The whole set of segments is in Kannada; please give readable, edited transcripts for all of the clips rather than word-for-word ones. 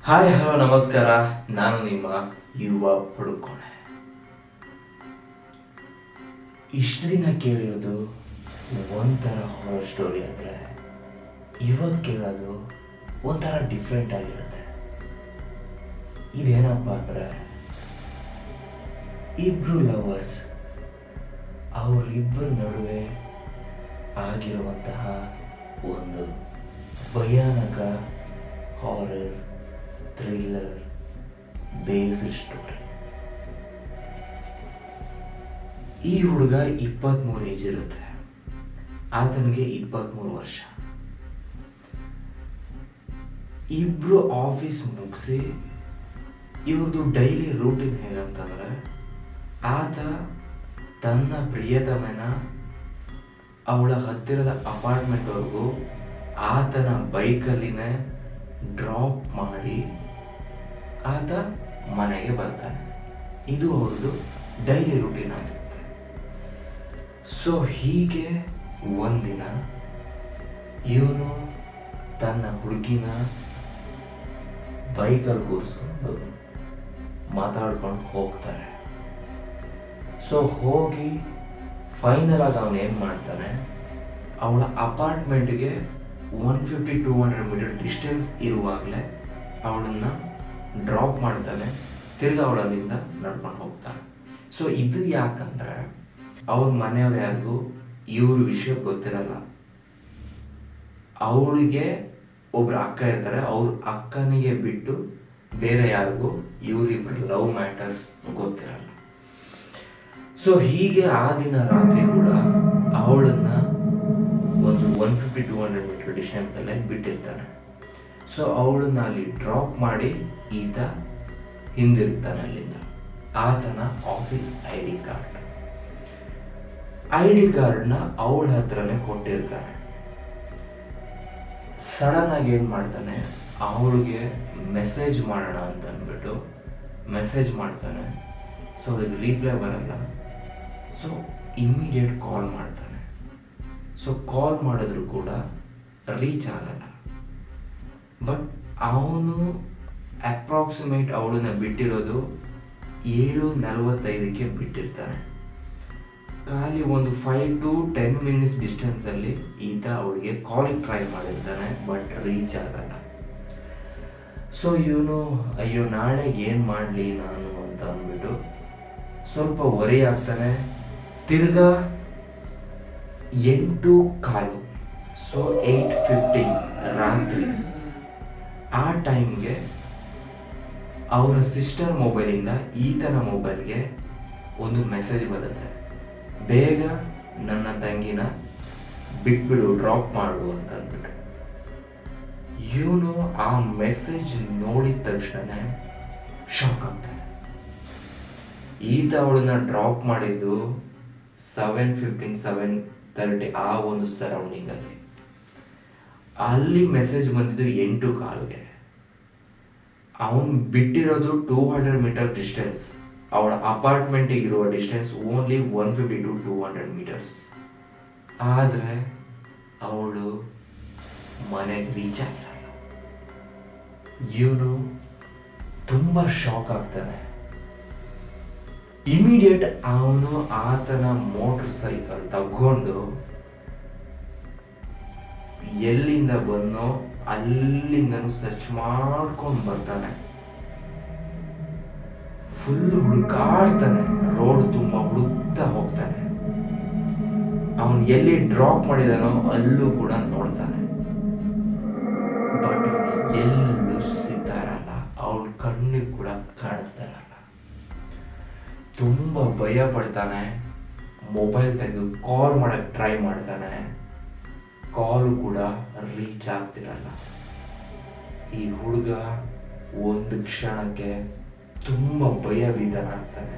ಹಾಯ್ ಹಲೋ ನಮಸ್ಕಾರ. ನಾನು ನಿಮ್ಮ ಯುವ ಪಡುಕೋಣೆ. ಇಷ್ಟು ದಿನ ಕೇಳಿರೋದು ಒಂಥರ ಹಾರರ್ ಸ್ಟೋರಿ ಆದರೆ ಇವಾಗ ಕೇಳೋದು ಒಂಥರ ಡಿಫ್ರೆಂಟ್ ಆಗಿರುತ್ತೆ. ಇದೇನಪ್ಪ ಅಂದರೆ ಇಬ್ರು ಲವರ್ಸ್ ಅವರಿಬ್ಬರ ನಡುವೆ ಆಗಿರುವಂತಹ ಒಂದು ಭಯಾನಕ ಹಾರರ್ ಥ್ರಿಲ್ಲರ್ ಬೇಸ್ಡ್ ಸ್ಟೋರಿ. ಈ ಹುಡುಗ 23 ಏಜ್ ಇರುತ್ತೆ, ಆತನಿಗೆ 23 ವರ್ಷ. ಇಬ್ರು ಆಫೀಸ್ ಮುಗಿಸಿ ಇವ್ರದ್ದು ಡೈಲಿ ರೂಟೀನ್ ಹೇಗಂತಂದ್ರೆ, ಆತ ತನ್ನ ಪ್ರಿಯತಮನ ಅವಳ ಹತ್ತಿರದ ಅಪಾರ್ಟ್ಮೆಂಟ್ವರೆಗೂ ಆತನ ಬೈಕಲ್ಲಿನೇ ಡ್ರಾಪ್ ಮಾಡಿ ಆತ ಮನೆಗೆ ಬರ್ತಾನೆ. ಇದು ಅವ್ರದ್ದು ಡೈಲಿ ರೂಟೀನ್ ಆಗಿರುತ್ತೆ. ಸೊ ಹೀಗೆ ಒಂದಿನ ಇವನು ತನ್ನ ಹುಡುಗಿನ ಬೈಕಲ್ಲಿ ಕೂರಿಸ್ಕೊಂಡು ಮಾತಾಡ್ಕೊಂಡು ಹೋಗ್ತಾರೆ. ಸೊ ಹೋಗಿ ಫೈನಲ್ ಆಗಿ ಅವನು ಏನು ಮಾಡ್ತಾನೆ, ಅವಳ ಅಪಾರ್ಟ್ಮೆಂಟ್ಗೆ 150-200 ಮೀಟರ್ ಡಿಸ್ಟೆನ್ಸ್ ಇರುವಾಗಲೇ ಅವಳನ್ನು ಡ್ರಾಪ್ ಮಾಡ್ತಾನೆ. ತಿರ್ಗಿ ಅವಳಲ್ಲಿಂದ ನಡ್ಕೊಂಡು ಹೋಗ್ತಾನೆ. ಸೊ ಇದು ಯಾಕಂದರೆ ಅವ್ರ ಮನೆಯವ್ರು ಯಾರಿಗೂ ಇವ್ರ ವಿಷಯ ಗೊತ್ತಿರಲ್ಲ. ಅವಳಿಗೆ ಒಬ್ರು ಅಕ್ಕ ಇರ್ತಾರೆ, ಅವ್ರ ಅಕ್ಕನಿಗೆ ಬಿಟ್ಟು ಬೇರೆ ಯಾರಿಗೂ ಇವರಿಬ್ಬರು ಲವ್ ಮ್ಯಾಟರ್ಸ್ ಗೊತ್ತಿರಲ್ಲ. ಸೊ ಹೀಗೆ ಆ ದಿನ ರಾತ್ರಿ ಕೂಡ ಅವಳನ್ನ ಒಂದು 150-200 ಮೀಟರ್ ಡಿಸ್ಟೆನ್ಸಲ್ಲೇ ಬಿಟ್ಟಿರ್ತಾನೆ. ಸೊ ಅವಳನ್ನ ಅಲ್ಲಿ ಡ್ರಾಪ್ ಮಾಡಿ ಈತ ಹಿಂದಿರ್ತಾನೆ ಅಲ್ಲಿಂದ. ಆತನ ಆಫೀಸ್ ಐ ಡಿ ಕಾರ್ಡ್ನ ಅವಳ ಹತ್ರನೇ ಕೊಟ್ಟಿರ್ತಾನೆ. ಸಡನ್ ಆಗಿ ಏನು ಮಾಡ್ತಾನೆ, ಅವಳಿಗೆ ಮೆಸೇಜ್ ಮಾಡೋಣ ಅಂತ ಅಂದ್ಬಿಟ್ಟು ಮೆಸೇಜ್ ಮಾಡ್ತಾನೆ. ಸೊ ಅದಕ್ಕೆ ರಿಪ್ಲೈ ಬರಲ್ಲ. ಸೊ ಇಮ್ಮಿಡಿಯೇಟ್ ಕಾಲ್ ಮಾಡ್ತಾನೆ. ಸೊ ಕಾಲ್ ಮಾಡಿದ್ರು ಕೂಡ ರೀಚ್ ಆಗಲ್ಲ. ಬಟ್ ಅವನು ಅಪ್ರಾಕ್ಸಿಮೇಟ್ ಅವಳನ್ನ ಬಿಟ್ಟಿರೋದು 7:45 ಬಿಟ್ಟಿರ್ತಾನೆ. ಖಾಲಿ ಒಂದು 5-10 ಮಿನಿಟ್ಸ್ ಡಿಸ್ಟೆನ್ಸಲ್ಲಿ ಈತ ಅವಳಿಗೆ ಕಾಲಿಗೆ ಟ್ರೈ ಮಾಡಿರ್ತಾನೆ, ಬಟ್ ರೀಚ್ ಆಗಲ್ಲ. ಸೊ ಇವನು ಅಯ್ಯೋ ನಾಳೆಗೆ ಏನು ಮಾಡಲಿ ನಾನು ಅಂತ ಅಂದ್ಬಿಟ್ಟು ಸ್ವಲ್ಪ ವರಿ ಆಗ್ತಾನೆ. ತಿರ್ಗಾ 8:15, ಸೊ 8:15 ರಾತ್ರಿ ಆ ಟೈಮ್ಗೆ ಅವರ ಸಿಸ್ಟರ್ ಮೊಬೈಲಿಂದ ಈತನ ಮೊಬೈಲ್ಗೆ ಒಂದು ಮೆಸೇಜ್ ಬರುತ್ತೆ, ಬೇಗ ನನ್ನ ತಂಗಿನ ಬಿಟ್ಬಿಡು, ಡ್ರಾಪ್ ಮಾಡು ಅಂತ ಅಂದ್ಬಿಟ್ಟು. ಇವನು ಆ ಮೆಸೇಜ್ ನೋಡಿದ ತಕ್ಷಣ ಶಾಕ್ ಆಗ್ತಾನೆ. ಈತ ಅವಳನ್ನ ಡ್ರಾಪ್ ಮಾಡಿದ್ದು 7:15, 7:30 ಆ ಒಂದು ಸರೌಂಡಿಂಗಲ್ಲಿ. ಅಲ್ಲಿ ಮೆಸೇಜ್ ಬಂದಿದ್ದು 8:15. ಅವನು ಬಿಟ್ಟಿರೋದು 200 ಮೀಟರ್ ಡಿಸ್ಟೆನ್ಸ್. ಅವಳ ಅಪಾರ್ಟ್ಮೆಂಟಿಗೆ ಇರುವ ಡಿಸ್ಟೆನ್ಸ್ ಓನ್ಲಿ 150-200 ಮೀಟರ್ಸ್. ಆದರೆ ಅವಳು ಮನೆಗೆ ರೀಚ್ ಆಗಿರಲ್ಲ. ಇವನು ತುಂಬ ಶಾಕ್ ಆಗ್ತಾನೆ. ಇಮಿಡಿಯೇಟ್ ಅವನು ಆತನ ಮೋಟರ್ ಸೈಕಲ್ ತಗೊಂಡು ಎಲ್ಲಿಂದ ಬಂದೋ ಅಲ್ಲಿಂದನೂ ಸರ್ಚ್ ಮಾಡ್ಕೊಂಡು ಬರ್ತಾನೆ. ಫುಲ್ ಹುಡುಕಾಡ್ತಾನೆ, ರೋಡ್ ತುಂಬ ಹುಡುಕ್ತಾ ಹೋಗ್ತಾನೆ. ಅವನು ಎಲ್ಲಿ ಡ್ರಾಪ್ ಮಾಡಿದಾನೋ ಅಲ್ಲೂ ಕೂಡ ನೋಡ್ತಾನೆ, ಬಟ್ ಎಲ್ಲೂ ಸಿಗ್ತಾ ಇರಲ್ಲ. ಅವಳ ಕಣ್ಣಿಗೆ ಕೂಡ ಕಾಣಿಸ್ತಾ ಇರಲ್ಲ. ತುಂಬ ಭಯ ಪಡ್ತಾನೆ. ಮೊಬೈಲ್ ತೆಗೆದು ಕಾಲ್ ಮಾಡಕ್ಕೆ ಟ್ರೈ ಮಾಡ್ತಾನೆ, ಕಾಲು ಕೂಡ ರೀಚ್ ಆಗ್ತಿರಲ್ಲ. ಈ ಹುಡುಗ ಒಂದು ಕ್ಷಣಕ್ಕೆ ತುಂಬ ಭಯಭೀತನಾಗ್ತಾನೆ.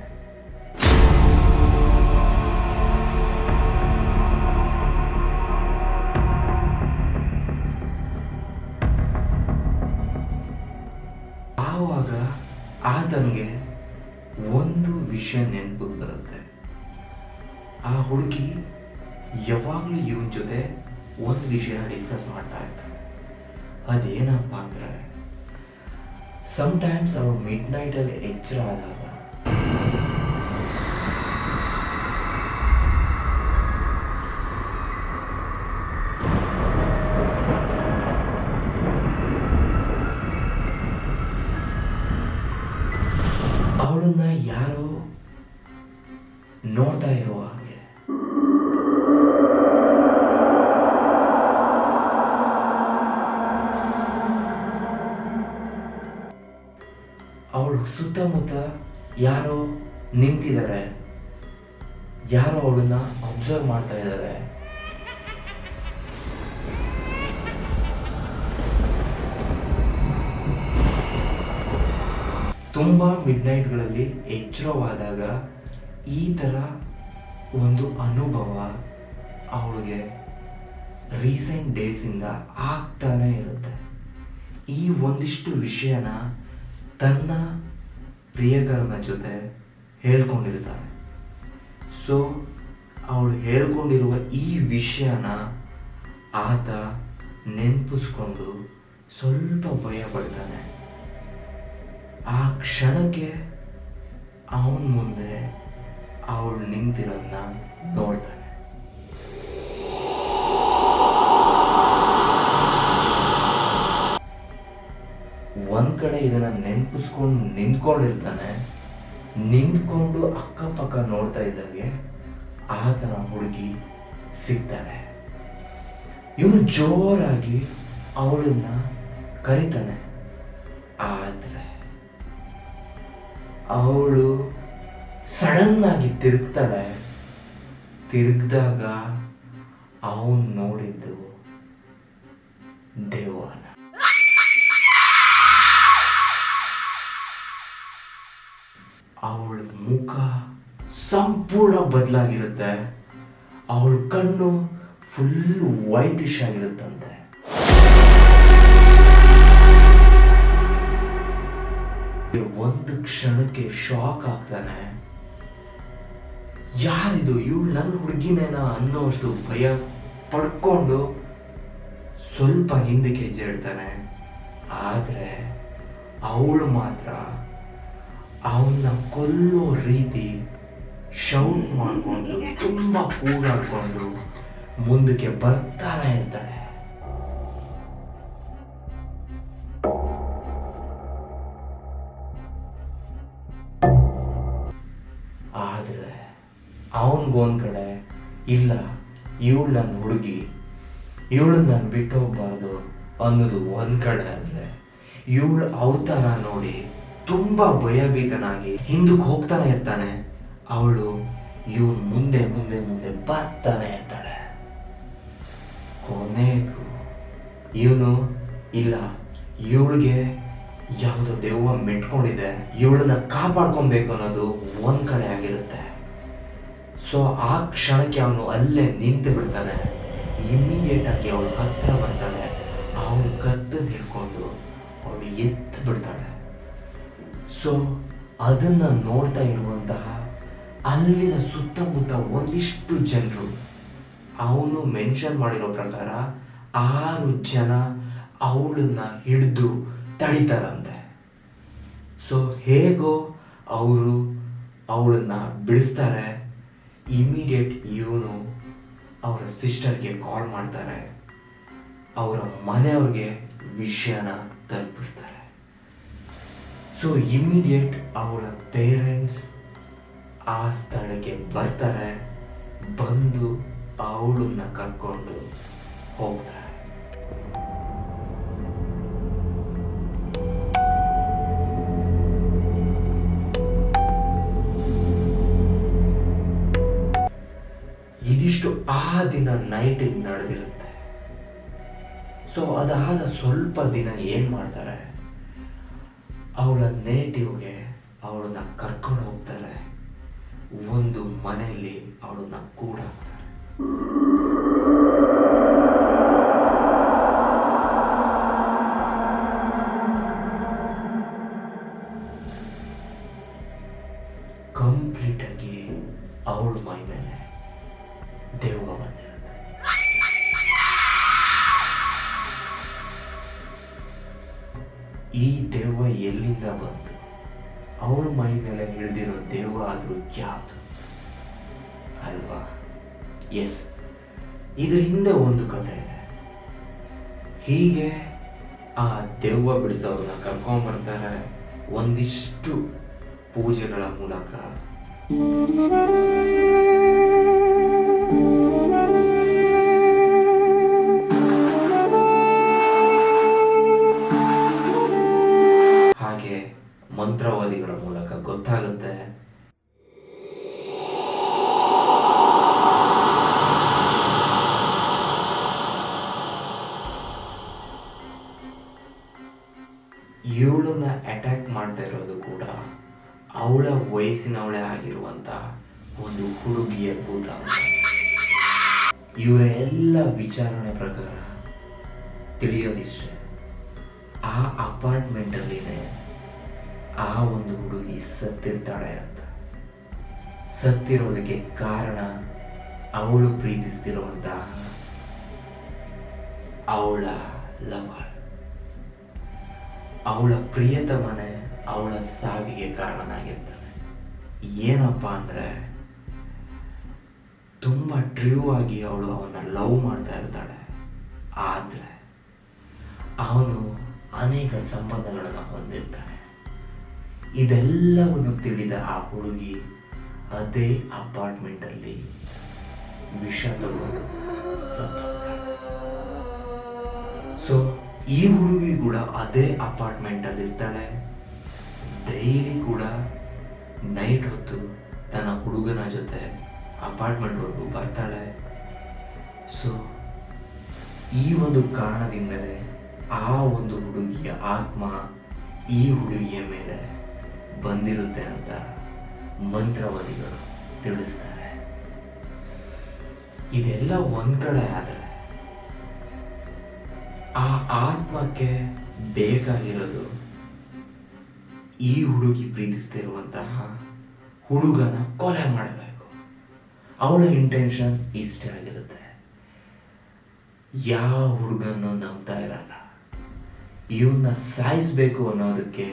ಆವಾಗ ಆತನಿಗೆ ಒಂದು ವಿಷಯ ನೆನಪಿಗೆ ಬರುತ್ತೆ. ಆ ಹುಡುಗಿ ಯಾವಾಗಲೂ ಇವನ ಜೊತೆ ಒಂದು ವಿಷಯನ ಡಿಸ್ಕಸ್ ಮಾಡ್ತಾ ಇರ್ತಾನೆ. ಅದೇನಪ್ಪ ಅಂದರೆ, ಸಮ್ಟೈಮ್ಸ್ ಅವಳು ಮಿಡ್ ನೈಟಲ್ಲಿ ಎಚ್ಚರ ಆದಾಗ ಅವಳನ್ನ ಯಾರೋ ನೋಡ್ತಾ ಇರೋ ಹಾಗೆ, ಅವಳು ಸುತ್ತಮುತ್ತ ಯಾರೋ ನಿಂತಿದ್ದಾರೆ, ಯಾರೋ ಅವಳನ್ನ ಅಬ್ಸರ್ವ್ ಮಾಡ್ತಾ ಇದ್ದಾರೆ. ತುಂಬ ಮಿಡ್ ನೈಟ್ಗಳಲ್ಲಿ ಎಚ್ಚರವಾದಾಗ ಈ ಥರ ಒಂದು ಅನುಭವ ಅವಳಿಗೆ ರೀಸೆಂಟ್ ಡೇಸಿಂದ ಆಗ್ತಾನೆ ಇರುತ್ತೆ. ಈ ಒಂದಿಷ್ಟು ವಿಷಯನ ತನ್ನ ಪ್ರಿಯಕರನ ಜೊತೆ ಹೇಳ್ಕೊಂಡಿರ್ತಾನೆ. ಸೊ ಅವಳು ಹೇಳ್ಕೊಂಡಿರುವ ಈ ವಿಷಯನ ಆತ ನೆನಪಿಸ್ಕೊಂಡು ಸ್ವಲ್ಪ ಭಯ ಪಡ್ತಾನೆ. ಆ ಕ್ಷಣಕ್ಕೆ ಅವನ ಮುಂದೆ ಅವಳು ನಿಂತಿರೋದನ್ನ ನೋಡ್ತಾನೆ. ಒಂದ್ ಕಡೆ ಇದನ್ನ ನೆನಪಿಸ್ಕೊಂಡು ನಿಂತ್ಕೊಂಡಿರ್ತಾನೆ. ನಿಂತ್ಕೊಂಡು ಅಕ್ಕಪಕ್ಕ ನೋಡ್ತಾ ಇದ್ದಾಗೆ ಆತನ ಹುಡುಗಿ ಸಿಗ್ತಾಳೆ. ಇವನು ಜೋರಾಗಿ ಅವಳನ್ನ ಕರೀತಾನೆ. ಆದ್ರೆ ಅವಳು ಸಡನ್ ಆಗಿ ತಿರುಗ್ತಾಳೆ. ತಿರುಗಿದಾಗ ಅವನು ನೋಡಿದ್ದು ದೆವ್ವನ. ಅವಳ ಮುಖ ಸಂಪೂರ್ಣ ಬದಲಾಗಿರುತ್ತೆ. ಅವಳ ಕಣ್ಣು ಫುಲ್ ವೈಟಿಶ್ ಆಗಿರುತ್ತಂತೆ. ಒಂದು ಕ್ಷಣಕ್ಕೆ ಶಾಕ್ ಆಗ್ತಾನೆ. ಯಾರಿದು, ಇವಳು ನನ್ನ ಹುಡುಗಿನೇನ ಅನ್ನೋಷ್ಟು ಭಯ ಪಡ್ಕೊಂಡು ಸ್ವಲ್ಪ ಹಿಂದಕ್ಕೆ ಹೆಜ್ಜೆ ಇಡ್ತಾನೆ. ಆದ್ರೆ ಅವಳು ಮಾತ್ರ ಅವನ್ನ ಕೊಲ್ಲೋ ರೀತಿ ಶೌಟ್ ಮಾಡ್ಕೊಂಡು ತುಂಬಾ ಕೂಗಾಡ್ಕೊಂಡು ಮುಂದಕ್ಕೆ ಬರ್ತಾನೆ ಇರ್ತಾಳೆ. ಆದ್ರೆ ಅವನಿಗೊಂದ್ ಕಡೆ ಇಲ್ಲ, ಇವಳು ನನ್ನ ಹುಡುಗಿ, ಇವಳು ನಾನು ಬಿಟ್ಟು ಹೋಗ್ಬಾರ್ದು ಅನ್ನೋದು ಒಂದ್ ಕಡೆ. ಆದ್ರೆ ಇವಳು ಅವತಾರ ನೋಡಿ ತುಂಬಾ ಭಯಭೀತನಾಗಿ ಹಿಂದಕ್ಕೆ ಹೋಗ್ತಾನೆ ಇರ್ತಾನೆ. ಅವಳು ಇವಳು ಮುಂದೆ ಮುಂದೆ ಮುಂದೆ ಬರ್ತಾನೆ ಇರ್ತಾಳೆ. ಕೊನೆಗೂ ಇವನು ಇಲ್ಲ, ಇವಳಿಗೆ ಯಾವುದೋ ದೆವ್ವ ಮೆಟ್ಕೊಂಡಿದೆ, ಇವಳನ್ನ ಕಾಪಾಡ್ಕೊಬೇಕು ಅನ್ನೋದು ಒಂದ್ ಕಡೆ ಆಗಿರುತ್ತೆ. ಸೊ ಆ ಕ್ಷಣಕ್ಕೆ ಅವನು ಅಲ್ಲೇ ನಿಂತು ಬಿಡ್ತಾನೆ. ಇಮಿಡಿಯೇಟ್ ಆಗಿ ಅವಳು ಹತ್ರ ಬರ್ತಾಳೆ. ಅವಳು ಕತ್ತು ಹಿಡ್ಕೊಂಡು ಅವಳು ಎತ್ತು ಬಿಡ್ತಾಳೆ. ಸೊ ಅದನ್ನ ನೋಡ್ತಾ ಇರುವಂತಹ ಅಲ್ಲಿನ ಸುತ್ತಮುತ್ತ ಒಂದಿಷ್ಟು ಜನರು, ಅವನು ಮೆನ್ಷನ್ ಮಾಡಿರೋ ಪ್ರಕಾರ 6 ಜನ ಅವಳನ್ನ ಹಿಡಿದು ತಡಿತಾರಂತೆ. ಸೊ ಹೇಗೋ ಅವರು ಅವಳನ್ನ ಬಿಡಿಸ್ತಾರೆ. ಇಮಿಡಿಯೇಟ್ ಇವನು ಅವರ ಸಿಸ್ಟರ್ಗೆ ಕಾಲ್ ಮಾಡ್ತಾರೆ. ಅವರ ಮನೆಯವ್ರಿಗೆ ವಿಷಯನ ತಲುಪಿಸ್ತಾರೆ. ಸೊ ಇಮಿಡಿಯೇಟ್ ಅವಳ ಪೇರೆಂಟ್ಸ್ ಆ ಸ್ಥಳಕ್ಕೆ ಬರ್ತಾರೆ. ಬಂದು ಅವಳನ್ನ ಕರ್ಕೊಂಡು ಹೋಗ್ತಾರೆ. ಇದಿಷ್ಟು ಆ ದಿನ ನೈಟಿಗೆ ನಡೆದಿರುತ್ತೆ. ಸೊ ಅದಾದ ಸ್ವಲ್ಪ ದಿನ ಏನ್ ಮಾಡ್ತಾರೆ, ಅವಳ ನೇಟಿವ್ಗೆ ಅವಳನ್ನ ಕರ್ಕೊಂಡು ಹೋಗ್ತಾರೆ. ಒಂದು ಮನೆಯಲ್ಲಿ ಅವಳನ್ನ ಕೂಡ ಕಂಪ್ಲೀಟ್ ಆಗಿ ಅವಳ ಮೈ ಮೇಲೆ ದೆವ್ವ ಬಂದಿರುತ್ತೆ. ಈ ದೆವ್ವ ಎಲ್ಲಿಂದ ಬಂತು, ಅವಳ ಮೈ ಮೇಲೆ ಹಿಡಿದಿರೋ ದೆವ್ವ ಆದರೂ ಯಾವುದು ಅಲ್ವಾ? ಎಸ್, ಇದ್ರ ಹಿಂದೆ ಒಂದು ಕಥೆ ಇದೆ. ಹೀಗೆ ಆ ದೆವ್ವ ಬಿಡಿಸೋರನ್ನ ಕರ್ಕೊಂಡ್ಬರ್ತಾರೆ ಒಂದಿಷ್ಟು ಪೂಜೆಗಳ ಮೂಲಕ. ಹಾಗೆ ಮಂತ್ರವಾದಿಗಳ ಮೂಲಕ ಗೊತ್ತಾಗುತ್ತೆ ಇವಳನ್ನ ಅಟ್ಯಾಕ್ ಮಾಡ್ತಾ ಇರೋದು ಕೂಡ ಅವಳ ವಯಸ್ಸಿನವಳೇ ಆಗಿರುವಂತಹ ಒಂದು ಹುಡುಗಿಯ ಭೂತ. ಇವರ ಎಲ್ಲ ವಿಚಾರಣೆ ಪ್ರಕಾರ ತಿಳಿಯೋದಿಷ್ಟೇ, ಆ ಅಪಾರ್ಟ್ಮೆಂಟಲ್ಲಿದೆ ಆ ಒಂದು ಹುಡುಗಿ ಸತ್ತಿರ್ತಾಳೆ ಅಂತ. ಸತ್ತಿರೋದಕ್ಕೆ ಕಾರಣ ಅವಳು ಪ್ರೀತಿಸ್ತಿರುವಂತಹ ಅವಳ ಲವರ್, ಅವಳ ಪ್ರಿಯತಮನೆ ಅವಳ ಸಾವಿಗೆ ಕಾರಣನಾಗಿರ್ತಾನೆ. ಏನಪ್ಪ ಅಂದರೆ ತುಂಬ ಟ್ರೂ ಆಗಿ ಅವಳು ಅವನ ಲವ್ ಮಾಡ್ತಾ ಇರ್ತಾಳೆ. ಆದರೆ ಅವನು ಅನೇಕ ಸಂಬಂಧಗಳನ್ನು ಹೊಂದಿರ್ತಾನೆ. ಇದೆಲ್ಲವನ್ನು ತಿಳಿದ ಆ ಹುಡುಗಿ ಅದೇ ಅಪಾರ್ಟ್ಮೆಂಟಲ್ಲಿ ವಿಷ ತಗೊಂಡು ಸತ್ತೋಗ್ತಾಳೆ. ಸೊ ಈ ಹುಡುಗಿ ಕೂಡ ಅದೇ ಅಪಾರ್ಟ್ಮೆಂಟಲ್ಲಿ ಇರ್ತಾಳೆ. ಡೈಲಿ ಕೂಡ ನೈಟ್ ಹೊತ್ತು ತನ್ನ ಹುಡುಗನ ಜೊತೆ ಅಪಾರ್ಟ್ಮೆಂಟ್ವರೆಗೂ ಬರ್ತಾಳೆ. ಸೊ ಈ ಒಂದು ಕಾರಣದಿಂದಲೇ ಆ ಒಂದು ಹುಡುಗಿಯ ಆತ್ಮ ಈ ಹುಡುಗಿಯ ಮೇಲೆ ಬಂದಿರುತ್ತೆ ಅಂತ ಮಂತ್ರವಾದಿಗಳು ತಿಳಿಸ್ತಾರೆ. ಇದೆಲ್ಲ ಒಂದ್ ಕಡೆ ಆದರೆ ಆ ಆತ್ಮಕ್ಕೆ ಬೇಕಾಗಿರೋದು ಈ ಹುಡುಗಿ ಪ್ರೀತಿಸ್ತಿರುವಂತಹ ಹುಡುಗನ ಕೊಲೆ ಮಾಡಬೇಕು. ಅವಳ ಇಂಟೆನ್ಷನ್ ಇಷ್ಟೇ ಆಗಿರುತ್ತೆ. ಯಾವ ಹುಡುಗನ್ನು ನಂಬ್ತಾ ಇರಲ್ಲ. ಇವನ್ನ ಸಾಯಿಸ್ಬೇಕು ಅನ್ನೋದಕ್ಕೆ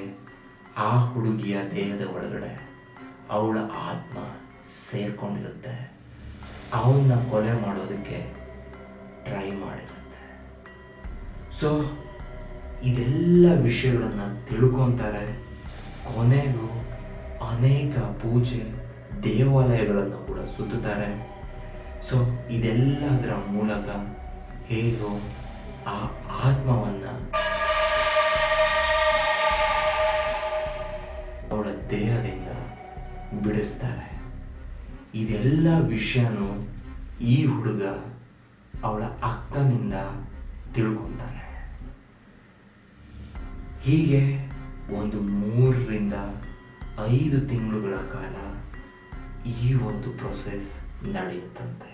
ಆ ಹುಡುಗಿಯ ದೇಹದ ಒಳಗಡೆ ಅವಳ ಆತ್ಮ ಸೇರ್ಕೊಂಡಿರುತ್ತೆ. ಅವನ್ನ ಕೊಲೆ ಮಾಡೋದಕ್ಕೆ ಟ್ರೈ ಮಾಡಿರುತ್ತೆ. ಸೊ ಇದೆಲ್ಲ ವಿಷಯಗಳನ್ನು ತಿಳ್ಕೊತಾರೆ. ಕೊನೆಗೂ ಅನೇಕ ಪೂಜೆ ದೇವಾಲಯಗಳನ್ನು ಕೂಡ ಸುತ್ತುತ್ತಾರೆ. ಸೊ ಇದೆಲ್ಲದರ ಮೂಲಕ ಹೇಗೋ ಆ ಆತ್ಮವನ್ನು ಅವಳ ದೇಹದಿಂದ ಬಿಡಿಸ್ತಾರೆ. ಇದೆಲ್ಲ ವಿಷಯನೂ ಈ ಹುಡುಗ ಅವಳ ಅಕ್ಕನಿಂದ ತಿಳ್ಕೊತಾನೆ. ಹೀಗೆ ಒಂದು 3 ರಿಂದ 5 ತಿಂಗಳುಗಳ ಕಾಲ ಈ ಒಂದು ಪ್ರೊಸೆಸ್ ನಡೆಯುತ್ತಂತೆ.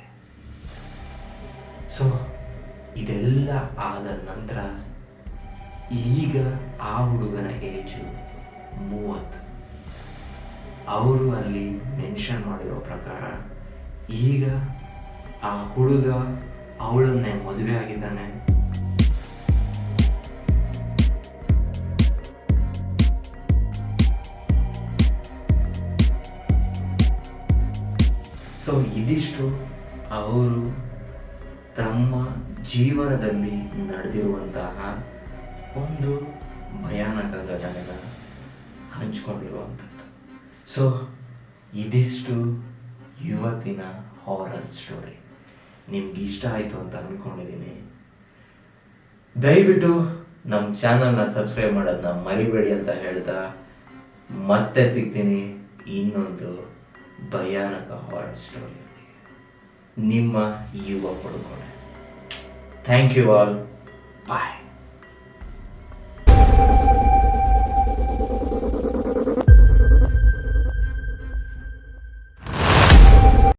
ಸೊ ಇದೆಲ್ಲ ಆದ ನಂತರ ಈಗ ಆ ಹುಡುಗನ ಏಜು 30. ಅವರು ಅಲ್ಲಿ ಮೆನ್ಷನ್ ಮಾಡಿರೋ ಪ್ರಕಾರ ಈಗ ಆ ಹುಡುಗ ಅವಳನ್ನೇ ಮದುವೆ ಆಗಿದ್ದಾನೆ. ಸೊ ಇದಿಷ್ಟು ಅವರು ತಮ್ಮ ಜೀವನದಲ್ಲಿ ನಡೆದಿರುವಂತಹ ಒಂದು ಭಯಾನಕ ಘಟನೆಗಳ ಹಂಚಿಕೊಂಡಿರುವಂಥದ್ದು. ಸೊ ಇದಿಷ್ಟು ಇವತ್ತಿನ ಹಾರರ್ ಸ್ಟೋರಿ. ನಿಮ್ಗೆ ಇಷ್ಟ ಆಯಿತು ಅಂತ ಅಂದ್ಕೊಂಡಿದ್ದೀನಿ. ದಯವಿಟ್ಟು ನಮ್ಮ ಚಾನಲ್ನ ಸಬ್ಸ್ಕ್ರೈಬ್ ಮಾಡೋದನ್ನ ಮರಿಬೇಡಿ ಅಂತ ಹೇಳ್ತಾ ಮತ್ತೆ ಸಿಗ್ತೀನಿ ಇನ್ನೊಂದು ಭಯಾನಕ ಹಾರರ್ ಸ್ಟೋರಿ. ನಿಮ್ಮ ಯುವ ಪಡ್ಕೊಳ್ಳಿ. Thank you all. ಬಾಯ್.